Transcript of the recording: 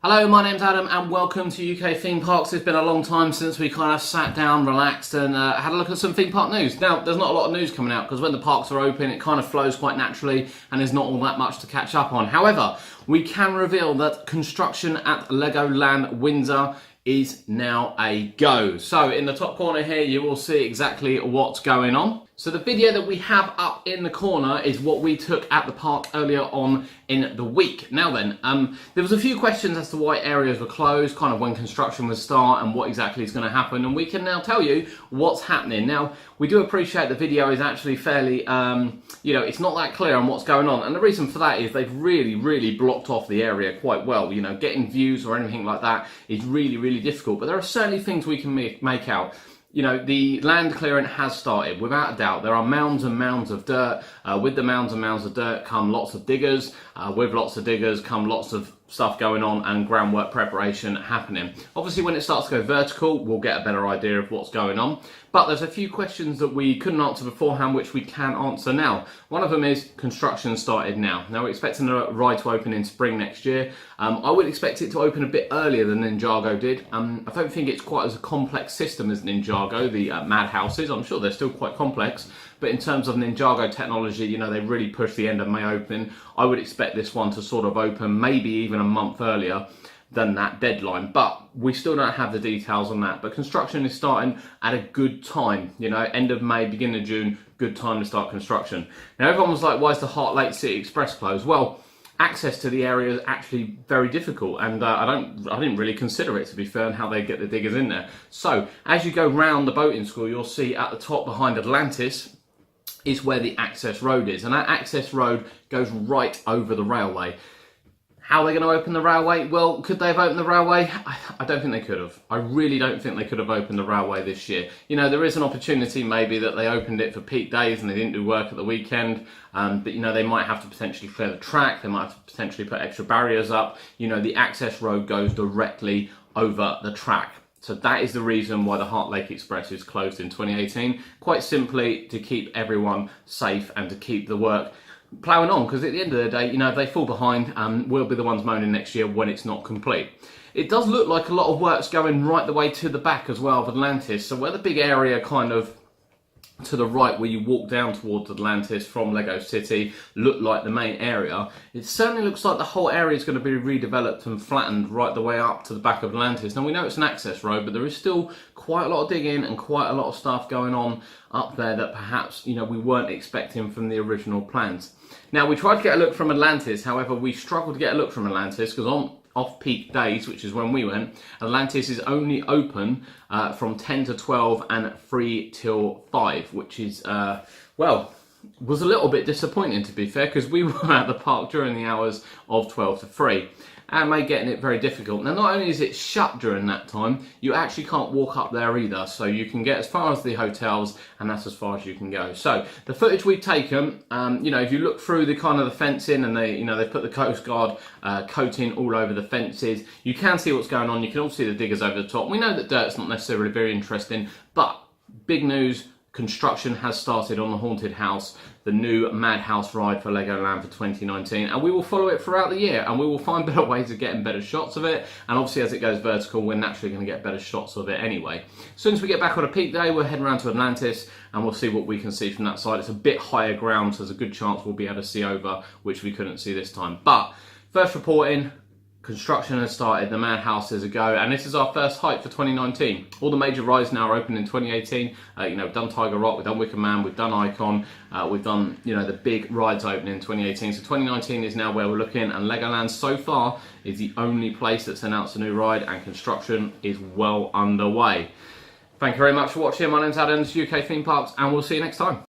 Hello, my name's Adam and welcome to UK Theme Parks. It's been a long time since we kind of sat down, relaxed and had a look at some theme park news. Now, there's not a lot of news coming out because when the parks are open it kind of flows quite naturally and there's not all that much to catch up on. However, we can reveal that construction at Legoland Windsor is now a go. So in the top corner here you will see exactly what's going on. So the video that we have up in the corner is what we took at the park earlier on in the week. Now then, there was a few questions as to why areas were closed, kind of when construction would start and what exactly is going to happen, and we can now tell you what's happening. Now, we do appreciate the video is actually fairly, it's not that clear on what's going on, and the reason for that is they've really blocked off the area quite well. You know, getting views or anything like that is really difficult, but there are certainly things we can make out. You know, the land clearing has started, without a doubt. There are mounds and mounds of dirt. With the mounds and mounds of dirt come lots of diggers. With lots of diggers come lots of stuff going on and groundwork preparation happening. Obviously, when it starts to go vertical, we'll get a better idea of what's going on. But there's a few questions that we couldn't answer beforehand, which we can answer now. One of them is construction started now. Now, we're expecting the ride to open in spring next year. I would expect it to open a bit earlier than Ninjago did. I don't think it's quite as a complex system as Ninjago, the Madhouse is. I'm sure they're still quite complex. But in terms of Ninjago technology, you know, they really pushed the end of May opening. I would expect this one to sort of open maybe even a month earlier than that deadline, but we still don't have the details on that. But construction is starting at a good time, you know, end of May, beginning of June, good time to start construction. Now everyone was like, why is the Heart Lake City Express closed? Well, access to the area is actually very difficult, and I didn't really consider it, to be fair, and how they get the diggers in there. So as you go round the boating school, you'll see at the top behind Atlantis is where the access road is, and that access road goes right over the railway. How are they going to open the railway? Well, could they have opened the railway? I don't think they could have. I really don't think they could have opened the railway this year. You know, there is an opportunity maybe that they opened it for peak days and they didn't do work at the weekend. But, you know, they might have to potentially clear the track. They might have to potentially put extra barriers up. You know, the access road goes directly over the track. So that is the reason why the Heart Lake Express is closed in 2018. Quite simply to keep everyone safe and to keep the work ploughing on, because at the end of the day, you know, if they fall behind, we'll be the ones moaning next year when it's not complete. It does look like a lot of work's going right the way to the back as well of Atlantis. So where the big area kind of to the right where you walk down towards Atlantis from Lego City look like the main area, it certainly looks like the whole area is going to be redeveloped and flattened right the way up to the back of Atlantis. Now we know it's an access road, but there is still quite a lot of digging and quite a lot of stuff going on up there that perhaps, you know, we weren't expecting from the original plans. Now we tried to get a look from Atlantis, however we struggled to get a look from Atlantis because on off-peak days, which is when we went, Atlantis is only open from 10 to 12 and 3 till 5, which is, well, was a little bit disappointing, to be fair, because we were at the park during the hours of 12 to 3. And made getting it very difficult. Now, not only is it shut during that time, you actually can't walk up there either. So you can get as far as the hotels, and that's as far as you can go. So the footage we've taken, you know, if you look through the kind of the fencing, and they, you know, they put the Coast Guard coating all over the fences, you can see what's going on. You can also see the diggers over the top. We know that dirt's not necessarily very interesting, but big news. Construction has started on the Haunted House, the new Madhouse ride for Legoland for 2019, and we will follow it throughout the year, and we will find better ways of getting better shots of it, and obviously as it goes vertical, we're naturally going to get better shots of it anyway. As soon as we get back on a peak day, we're heading around to Atlantis, and we'll see what we can see from that side. It's a bit higher ground, so there's a good chance we'll be able to see over, which we couldn't see this time. But first reporting, construction has started, the Madhouse is a go, and this is our first hike for 2019. All the major rides now are open in 2018. You know, we've done Tiger Rock, we've done Wicker Man, we've done Icon, we've done, you know, the big rides open in 2018. So 2019 is now where we're looking, and Legoland so far is the only place that's announced a new ride, and construction is well underway. Thank you very much for watching. My name's Adam, this is UK Theme Parks, and we'll see you next time.